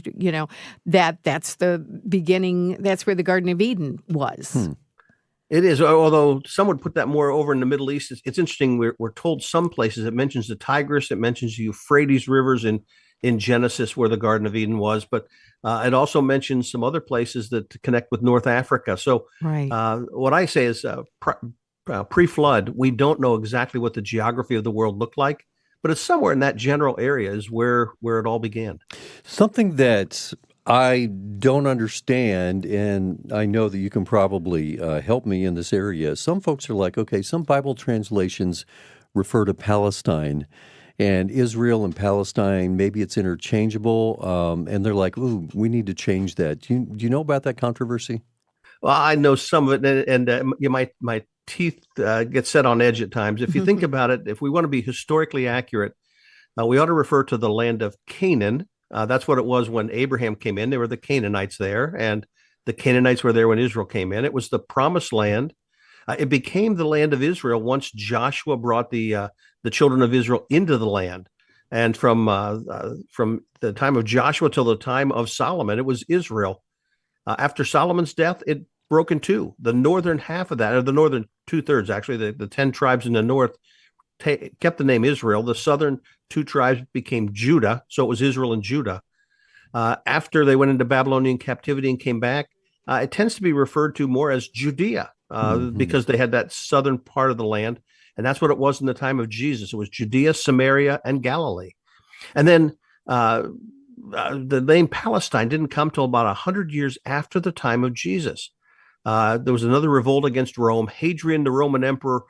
[SPEAKER 2] that's the beginning, that's where the Garden of Eden was.
[SPEAKER 4] It is, although some would put that more over in the Middle East. It's interesting. We're told some places it mentions the Tigris, it mentions the Euphrates rivers in Genesis where the Garden of Eden was, but it also mentions some other places that connect with North Africa. So
[SPEAKER 2] Right.
[SPEAKER 4] what I say is pre-flood, we don't know exactly what the geography of the world looked like, but it's somewhere in that general area is where it all began.
[SPEAKER 1] Something that I don't understand, and I know that you can probably help me in this area. Some folks are like, okay, some Bible translations refer to Palestine and Israel and Palestine. Maybe it's interchangeable, and they're like, ooh, we need to change that. Do you know about that controversy?
[SPEAKER 4] Well, I know some of it, and my teeth get set on edge at times. If you think about it, if we want to be historically accurate, we ought to refer to the land of Canaan. That's what it was when Abraham came in. There were the Canaanites there, and the Canaanites were there when Israel came in. It was the promised land. It became the land of Israel once Joshua brought the children of Israel into the land. And from the time of Joshua till the time of Solomon, it was Israel. After Solomon's death, it broke in two. The northern half of that, or the northern 2/3, actually, the 10 tribes in the north kept the name Israel. The southern 2 tribes became Judah, so it was Israel and Judah. After they went into Babylonian captivity and came back, it tends to be referred to more as Judea because they had that southern part of the land, and that's what it was in the time of Jesus. It was Judea, Samaria, and Galilee. And then the name Palestine didn't come till about 100 years after the time of Jesus. There was another revolt against Rome. Hadrian, the Roman emperor,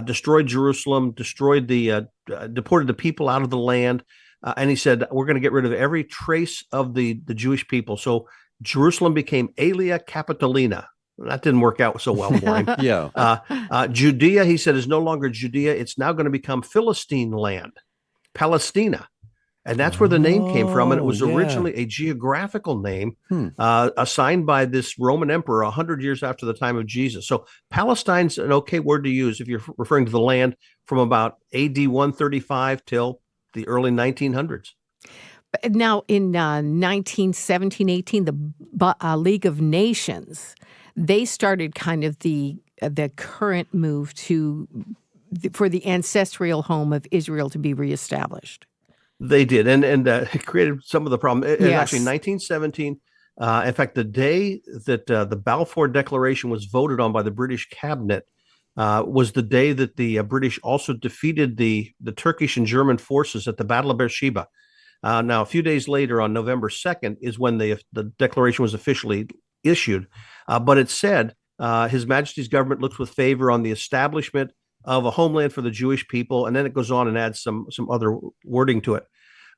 [SPEAKER 4] destroyed Jerusalem, deported the people out of the land. And he said, we're going to get rid of every trace of the Jewish people. So Jerusalem became Aelia Capitolina. That didn't work out so well for him.
[SPEAKER 1] Yeah.
[SPEAKER 4] Judea, he said, is no longer Judea. It's now going to become Philistine land, Palestina. And that's where the name came from. And it was originally a geographical name assigned by this Roman emperor 100 years after the time of Jesus. So Palestine's an okay word to use if you're referring to the land from about AD 135 till the early 1900s.
[SPEAKER 2] Now, in 1917, 18, the League of Nations, they started kind of the current move for the ancestral home of Israel to be reestablished.
[SPEAKER 4] They did, and it created some of the problem. It
[SPEAKER 2] Yes.
[SPEAKER 4] actually, 1917, in fact, the day that the Balfour Declaration was voted on by the British cabinet was the day that the British also defeated the Turkish and German forces at the Battle of Beersheba. Now, a few days later, on November 2nd, is when the declaration was officially issued. But it said, His Majesty's government looks with favor on the establishment of a homeland for the Jewish people. And then it goes on and adds some other wording to it.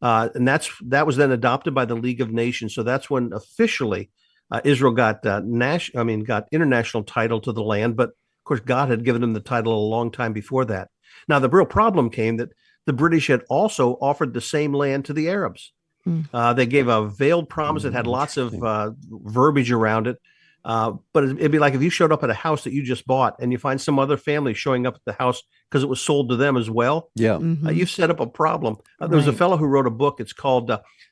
[SPEAKER 4] And that was then adopted by the League of Nations. So that's when officially Israel got international title to the land. But of course, God had given them the title a long time before that. Now, the real problem came that the British had also offered the same land to the Arabs. They gave a veiled promise that had lots of verbiage around it. But it'd be like if you showed up at a house that you just bought and you find some other family showing up at the house because it was sold to them as well.
[SPEAKER 1] Yeah.
[SPEAKER 4] You've set up a problem. There was a fellow who wrote a book. It's called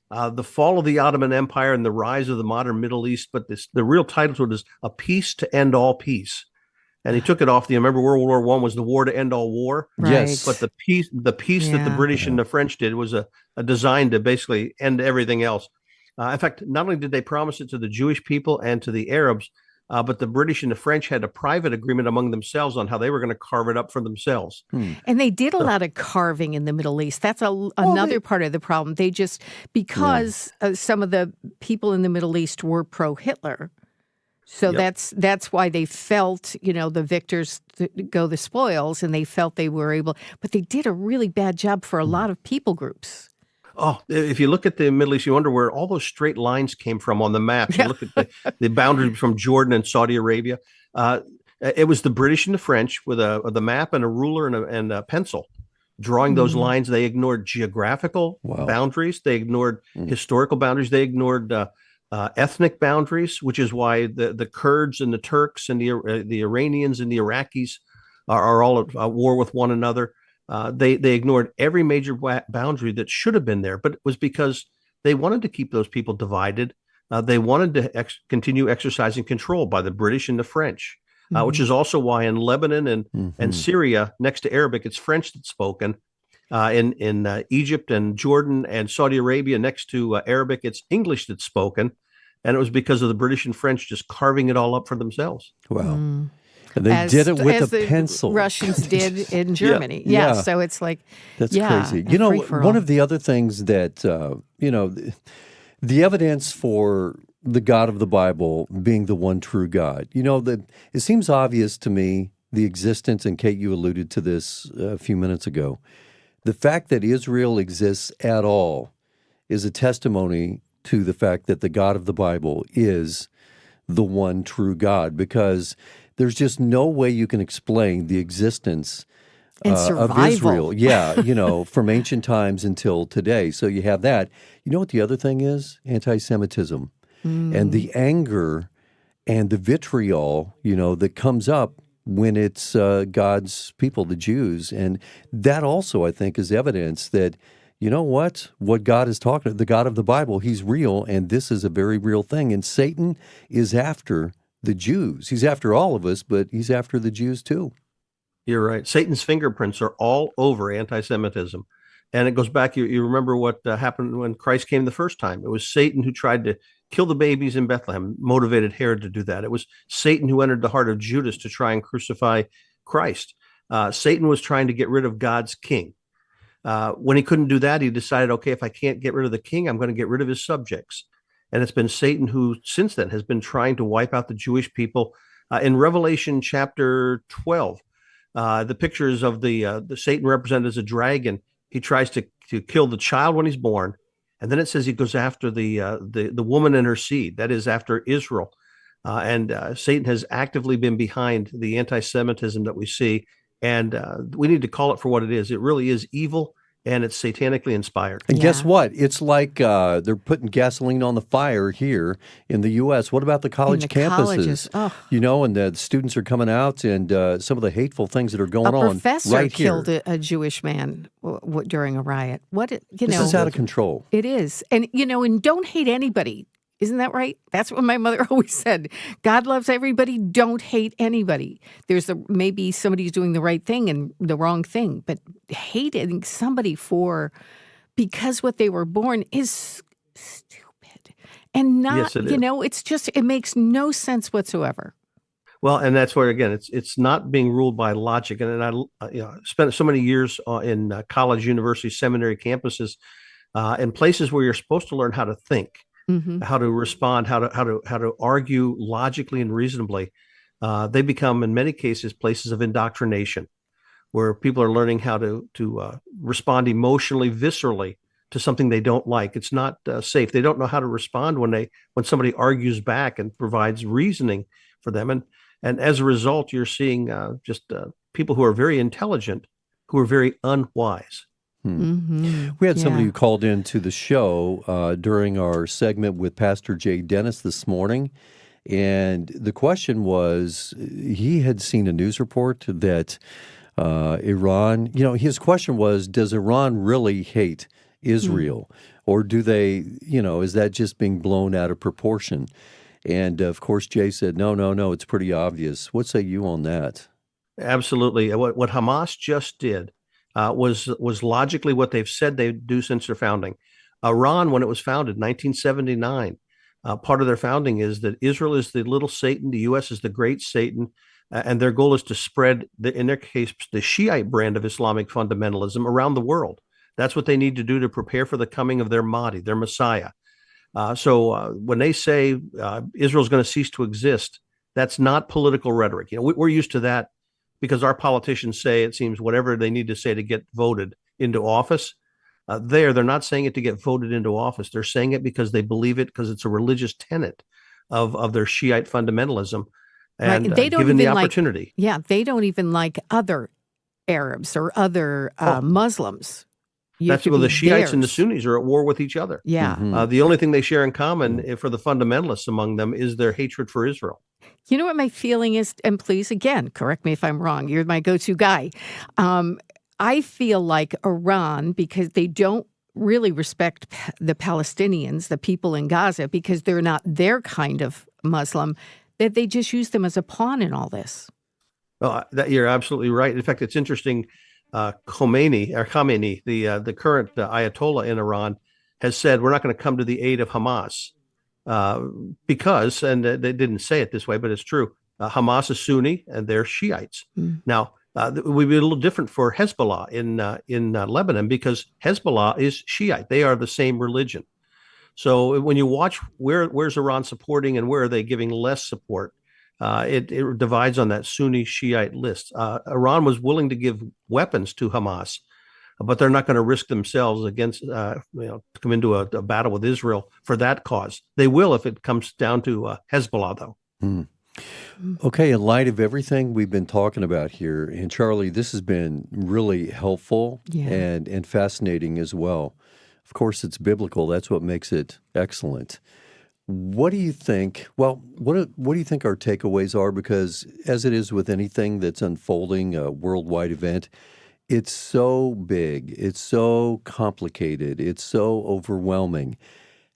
[SPEAKER 4] The Fall of the Ottoman Empire and the Rise of the Modern Middle East. But the real title to it is A Peace to End All Peace. And he took it off. Remember, World War I was the war to end all war.
[SPEAKER 2] Right.
[SPEAKER 1] Yes.
[SPEAKER 4] But the peace that the British and the French did was a design to basically end everything else. In fact, not only did they promise it to the Jewish people and to the Arabs, but the British and the French had a private agreement among themselves on how they were going to carve it up for themselves.
[SPEAKER 2] And they did a lot of carving in the Middle East. That's another part of the problem. They just, because some of the people in the Middle East were pro-Hitler. So that's why they felt, the victors go the spoils, and they felt they were able, but they did a really bad job for a lot of people groups.
[SPEAKER 4] Oh, if you look at the Middle East, you wonder where all those straight lines came from on the map. You look at the boundaries from Jordan and Saudi Arabia. It was the British and the French with the map and a ruler and a pencil drawing those lines. They ignored geographical boundaries. They ignored historical boundaries. They ignored ethnic boundaries, which is why the Kurds and the Turks and the Iranians and the Iraqis are all at war with one another. They ignored every major boundary that should have been there, but it was because they wanted to keep those people divided. They wanted to continue exercising control by the British and the French, which is also why in Lebanon and Syria, next to Arabic, it's French that's spoken. In Egypt and Jordan and Saudi Arabia, next to Arabic, it's English that's spoken. And it was because of the British and French just carving it all up for themselves.
[SPEAKER 1] Wow. And they did it with a pencil.
[SPEAKER 2] Russians did in Germany.
[SPEAKER 1] Yeah.
[SPEAKER 2] So it's like,
[SPEAKER 1] that's crazy. One of the other things that, the evidence for the God of the Bible being the one true God, it seems obvious to me, the existence, and Kate, you alluded to this a few minutes ago, the fact that Israel exists at all is a testimony to the fact that the God of the Bible is the one true God, because there's just no way you can explain the existence of Israel. Yeah, from ancient times until today. So you have that. You know what the other thing is? Anti-Semitism. And the anger and the vitriol, that comes up when it's God's people, the Jews. And that also, I think, is evidence that, what God is talking about, the God of the Bible, he's real, and this is a very real thing. And Satan is after the Jews. He's after all of us, but he's after the Jews too.
[SPEAKER 4] You're right. Satan's fingerprints are all over anti-Semitism. And it goes back, you remember what happened when Christ came the first time. It was Satan who tried to kill the babies in Bethlehem, motivated Herod to do that. It was Satan who entered the heart of Judas to try and crucify Christ. Satan was trying to get rid of God's king. When he couldn't do that, he decided, okay, if I can't get rid of the king, I'm going to get rid of his subjects. And it's been Satan who, since then, has been trying to wipe out the Jewish people. In Revelation chapter 12, The pictures of the Satan represented as a dragon. He tries to kill the child when he's born, and then it says he goes after the woman and her seed. That is after Israel, and Satan has actively been behind the anti-Semitism that we see, and we need to call it for what it is. It really is evil, and it's satanically inspired.
[SPEAKER 1] And guess what? It's like they're putting gasoline on the fire here in the U.S. What about the college campuses?
[SPEAKER 2] Colleges. Oh.
[SPEAKER 1] You know, and the students are coming out, and some of the hateful things that are going on right here.
[SPEAKER 2] A professor killed a Jewish man during a riot.
[SPEAKER 1] This is out of control.
[SPEAKER 2] It is. And, and don't hate anybody. Isn't that right? That's what my mother always said. God loves everybody. Don't hate anybody. Maybe somebody's doing the right thing and the wrong thing, but hating somebody because what they were born is stupid and not.
[SPEAKER 4] Yes, it is.
[SPEAKER 2] It makes no sense whatsoever.
[SPEAKER 4] Well, and that's where again, it's not being ruled by logic. And I spent so many years in college, university, seminary campuses, in places where you're supposed to learn how to think. Mm-hmm. How to respond, how to argue logically and reasonably. They become, in many cases, places of indoctrination, where people are learning how to respond emotionally, viscerally to something they don't like. It's not safe. They don't know how to respond when somebody argues back and provides reasoning for them. And as a result, you're seeing people who are very intelligent, who are very unwise.
[SPEAKER 2] Mm-hmm.
[SPEAKER 1] We had somebody who called into the show during our segment with Pastor Jay Dennis this morning, and the question was, he had seen a news report that Iran, his question was, does Iran really hate Israel? Or do they, is that just being blown out of proportion? And of course, Jay said, no, it's pretty obvious. What say you on that?
[SPEAKER 4] Absolutely. What Hamas just did was logically what they've said they'd do since their founding. Iran, when it was founded, 1979, part of their founding is that Israel is the little Satan, the U.S. is the great Satan, and their goal is to spread, in their case, the Shiite brand of Islamic fundamentalism around the world. That's what they need to do to prepare for the coming of their Mahdi, their Messiah. So when they say Israel's going to cease to exist, that's not political rhetoric. We're used to that, because our politicians say, it seems, whatever they need to say to get voted into office. They're not saying it to get voted into office. They're saying it because they believe it, because it's a religious tenet of their Shiite fundamentalism. And
[SPEAKER 2] they don't
[SPEAKER 4] given the
[SPEAKER 2] even
[SPEAKER 4] opportunity.
[SPEAKER 2] They don't even like other Arabs or other Muslims.
[SPEAKER 4] That's the Shiites and the Sunnis are at war with each other.
[SPEAKER 2] Yeah.
[SPEAKER 1] Mm-hmm.
[SPEAKER 4] The only thing they share in common for the fundamentalists among them is their hatred for Israel.
[SPEAKER 2] You know what my feeling is? And please, again, correct me if I'm wrong. You're my go-to guy. I feel like Iran, because they don't really respect the Palestinians, the people in Gaza, because they're not their kind of Muslim, that they just use them as a pawn in all this.
[SPEAKER 4] You're absolutely right. In fact, it's interesting. Khamenei, the current Ayatollah in Iran, has said, we're not going to come to the aid of Hamas because, and they didn't say it this way, but it's true, Hamas is Sunni and they're Shiites. Now, it would be a little different for Hezbollah in Lebanon, because Hezbollah is Shiite. They are the same religion. So when you watch where's Iran supporting and where are they giving less support, it divides on that Sunni Shiite list. Iran was willing to give weapons to Hamas, but they're not going to risk themselves against, to come into a battle with Israel for that cause. They will if it comes down to Hezbollah, though.
[SPEAKER 1] Okay, in light of everything we've been talking about here, and Charlie, this has been really helpful and fascinating as well. Of course, it's biblical. That's what makes it excellent. What do you think? Well, what do you think our takeaways are? Because as it is with anything that's unfolding, a worldwide event, it's so big, it's so complicated, it's so overwhelming.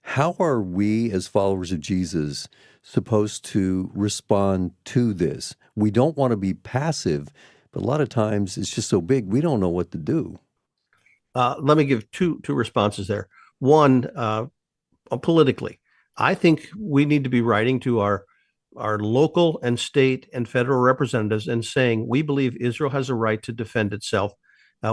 [SPEAKER 1] How are we as followers of Jesus supposed to respond to this? We don't want to be passive, but a lot of times it's just so big, we don't know what to do.
[SPEAKER 4] Let me give two responses there. One, politically, I think we need to be writing to our local and state and federal representatives and saying, we believe Israel has a right to defend itself.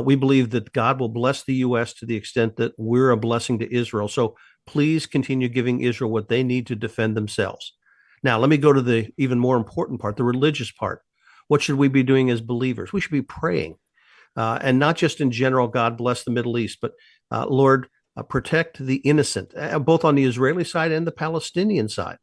[SPEAKER 4] We believe that God will bless the U.S. to the extent that we're a blessing to Israel. So please continue giving Israel what they need to defend themselves. Now, let me go to the even more important part, the religious part. What should we be doing as believers? We should be praying, and not just in general, God bless the Middle East, but Lord, protect the innocent, both on the Israeli side and the Palestinian side.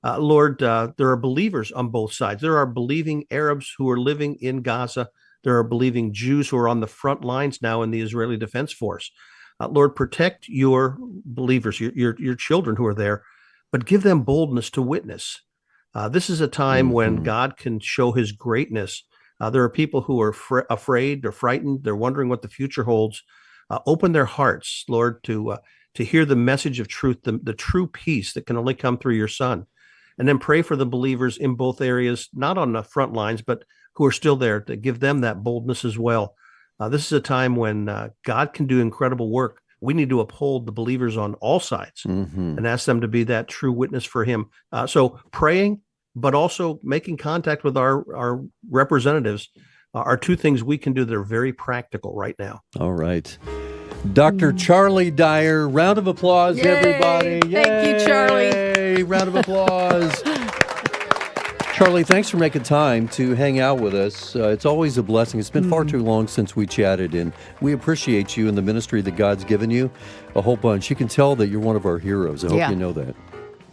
[SPEAKER 4] Lord, there are believers on both sides. There are believing Arabs who are living in Gaza. There are believing Jews who are on the front lines now in the Israeli Defense Force. Lord, protect your believers, your children who are there, but give them boldness to witness. This is a time when God can show his greatness. There are people who are afraid, they're frightened, they're wondering what the future holds. Open their hearts, Lord, to hear the message of truth, the true peace that can only come through your Son. And then pray for the believers in both areas, not on the front lines, but who are still there, to give them that boldness as well. This is a time when God can do incredible work. We need to uphold the believers on all sides and ask them to be that true witness for him. So praying, but also making contact with our representatives are two things we can do that are very practical right now.
[SPEAKER 1] All right. Dr. Charlie Dyer, round of applause,
[SPEAKER 2] Yay!
[SPEAKER 1] everybody.
[SPEAKER 2] Thank you, Charlie.
[SPEAKER 1] Yay! Round of applause. Charlie, thanks for making time to hang out with us. It's always a blessing. It's been far too long since we chatted, and we appreciate you and the ministry that God's given you a whole bunch. You can tell that you're one of our heroes. I hope you know that.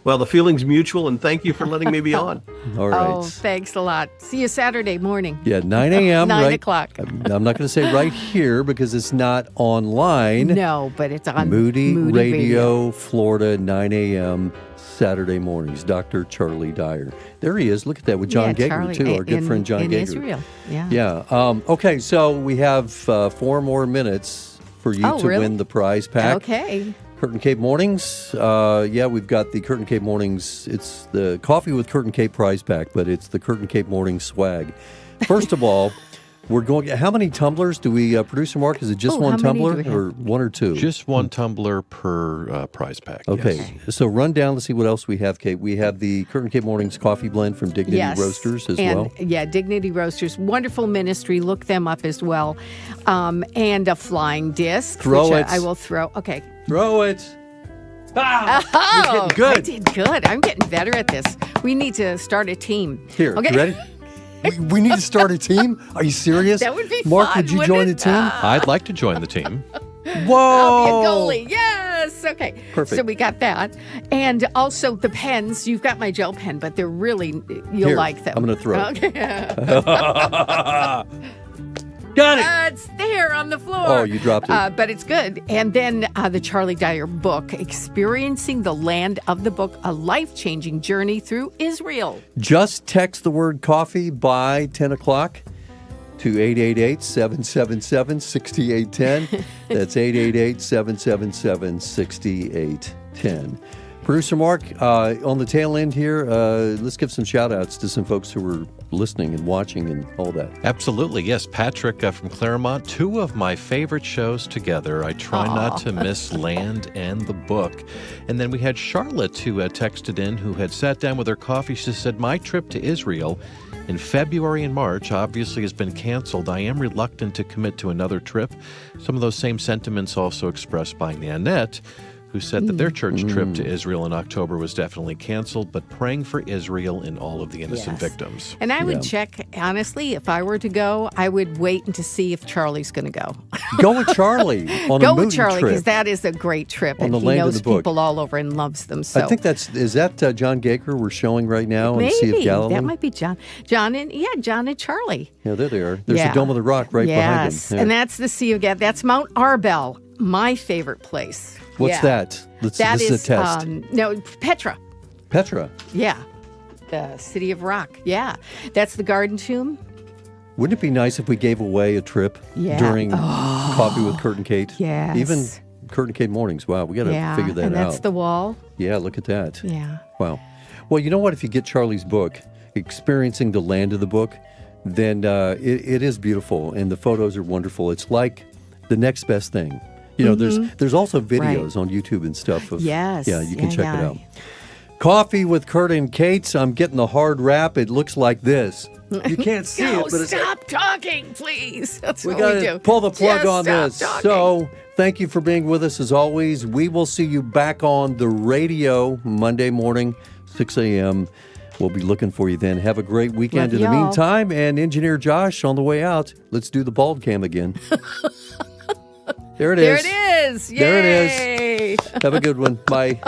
[SPEAKER 4] Well, the feeling's mutual, and thank you for letting me be on.
[SPEAKER 1] All right.
[SPEAKER 2] Oh, thanks a lot. See you Saturday morning.
[SPEAKER 1] Yeah, 9 a.m.
[SPEAKER 2] 9
[SPEAKER 1] right?
[SPEAKER 2] o'clock.
[SPEAKER 1] I'm not going to say right here because it's not online.
[SPEAKER 2] No, but it's on
[SPEAKER 1] Moody Radio Florida, 9 a.m. Saturday mornings. Dr. Charlie Dyer. There he is. Look at that with John Gager,
[SPEAKER 2] Charlie,
[SPEAKER 1] too. Our good friend John
[SPEAKER 2] in
[SPEAKER 1] Gager.
[SPEAKER 2] Israel. Yeah.
[SPEAKER 1] Yeah. Okay, so we have 4 more minutes for you to win the prize pack.
[SPEAKER 2] Okay.
[SPEAKER 1] Curtin Cape Mornings. We've got the Curtin Cape Mornings. It's the Coffee with Curtin Cape prize pack, but it's the Curtin Cape Mornings swag. First of all, we're going. How many tumblers do we, Producer Mark? Is it just one tumbler or one or two?
[SPEAKER 5] Just one tumbler per prize pack.
[SPEAKER 1] Okay.
[SPEAKER 5] Yes.
[SPEAKER 1] So run down. Let's see what else we have, Kate. We have the Curtin Cape Mornings coffee blend from Dignity Roasters as well.
[SPEAKER 2] Yeah, Dignity Roasters. Wonderful ministry. Look them up as well. And a flying disc.
[SPEAKER 1] Throw
[SPEAKER 2] which
[SPEAKER 1] it.
[SPEAKER 2] I will throw. Okay.
[SPEAKER 1] Throw it.
[SPEAKER 2] Oh,
[SPEAKER 1] You're getting good.
[SPEAKER 2] I did good. I'm getting better at this. We need to start a team.
[SPEAKER 1] Here,
[SPEAKER 2] okay.
[SPEAKER 1] you ready? We need to start a team? Are you serious?
[SPEAKER 2] That would be
[SPEAKER 1] Mark,
[SPEAKER 2] fun,
[SPEAKER 1] would you
[SPEAKER 2] wouldn't
[SPEAKER 1] join
[SPEAKER 2] it?
[SPEAKER 1] the team?
[SPEAKER 5] I'd like to join the team.
[SPEAKER 1] Whoa!
[SPEAKER 2] I'll be a goalie. Yes. Okay.
[SPEAKER 1] Perfect.
[SPEAKER 2] So we got that. And also the pens. You've got my gel pen, but they're really, you'll
[SPEAKER 1] Here,
[SPEAKER 2] like them.
[SPEAKER 1] I'm going to throw it.
[SPEAKER 2] Okay.
[SPEAKER 1] Got it!
[SPEAKER 2] It's there on the floor.
[SPEAKER 1] Oh, you dropped it.
[SPEAKER 2] But it's good. And then the Charlie Dyer book, Experiencing the Land of the Book, a life-changing journey through Israel.
[SPEAKER 1] Just text the word coffee by 10 o'clock to 888-777-6810. That's 888-777-6810. Producer Mark, on the tail end here, let's give some shout-outs to some folks who were listening and watching and all that.
[SPEAKER 5] Absolutely, yes. Patrick from Claremont, 2 of my favorite shows together. I try not to miss Land and the Book. And then we had Charlotte who texted in, who had sat down with her coffee. She said, my trip to Israel in February and March obviously has been canceled. I am reluctant to commit to another trip. Some of those same sentiments also expressed by Nanette, who said that their church trip to Israel in October was definitely canceled, but praying for Israel and all of the innocent victims.
[SPEAKER 2] And I would check, honestly, if I were to go, I would wait to see if Charlie's going to go.
[SPEAKER 1] Go with Charlie on
[SPEAKER 2] Go
[SPEAKER 1] a Moody
[SPEAKER 2] with Charlie,
[SPEAKER 1] trip.
[SPEAKER 2] because that is a great trip.
[SPEAKER 1] On
[SPEAKER 2] And
[SPEAKER 1] the
[SPEAKER 2] he
[SPEAKER 1] Land of
[SPEAKER 2] knows
[SPEAKER 1] the Book.
[SPEAKER 2] people all over and loves them. So
[SPEAKER 1] I think is that John Gager we're showing right now on the Sea of
[SPEAKER 2] maybe
[SPEAKER 1] Galilee?
[SPEAKER 2] that might be John and Charlie.
[SPEAKER 1] Yeah, there they are. There's the Dome of the Rock right behind them. Yeah.
[SPEAKER 2] And that's the Sea of Galilee. That's Mount Arbel, my favorite place.
[SPEAKER 1] What's that? This is a test.
[SPEAKER 2] No, Petra.
[SPEAKER 1] Petra.
[SPEAKER 2] Yeah. The City of Rock. Yeah. That's the Garden Tomb.
[SPEAKER 1] Wouldn't it be nice if we gave away a trip during Coffee with Curtin Kate?
[SPEAKER 2] Yes.
[SPEAKER 1] Even Curtin Kate mornings. Wow, we got to figure that
[SPEAKER 2] and
[SPEAKER 1] out.
[SPEAKER 2] that's the wall.
[SPEAKER 1] Yeah, look at that.
[SPEAKER 2] Yeah.
[SPEAKER 1] Wow. Well, you know what? If you get Charlie's book, Experiencing the Land of the Book, then it is beautiful, and the photos are wonderful. It's like the next best thing. You know, there's also videos on YouTube and stuff. Yeah, you can check it out. Coffee with Kurt and Kate's. I'm getting the hard wrap. It looks like this. You can't see it, but
[SPEAKER 2] stop talking, please. That's
[SPEAKER 1] we
[SPEAKER 2] what
[SPEAKER 1] got
[SPEAKER 2] we
[SPEAKER 1] to
[SPEAKER 2] do.
[SPEAKER 1] pull the plug
[SPEAKER 2] Just
[SPEAKER 1] on
[SPEAKER 2] stop
[SPEAKER 1] this.
[SPEAKER 2] talking.
[SPEAKER 1] So thank you for being with us as always. We will see you back on the radio Monday morning, 6 a.m. We'll be looking for you then. Have a great weekend
[SPEAKER 2] Love
[SPEAKER 1] in the
[SPEAKER 2] y'all.
[SPEAKER 1] meantime. And Engineer Josh, on the way out, let's do the bald cam again. There it
[SPEAKER 2] There
[SPEAKER 1] is.
[SPEAKER 2] it is. Yay.
[SPEAKER 1] There it is. Have a good one. Bye.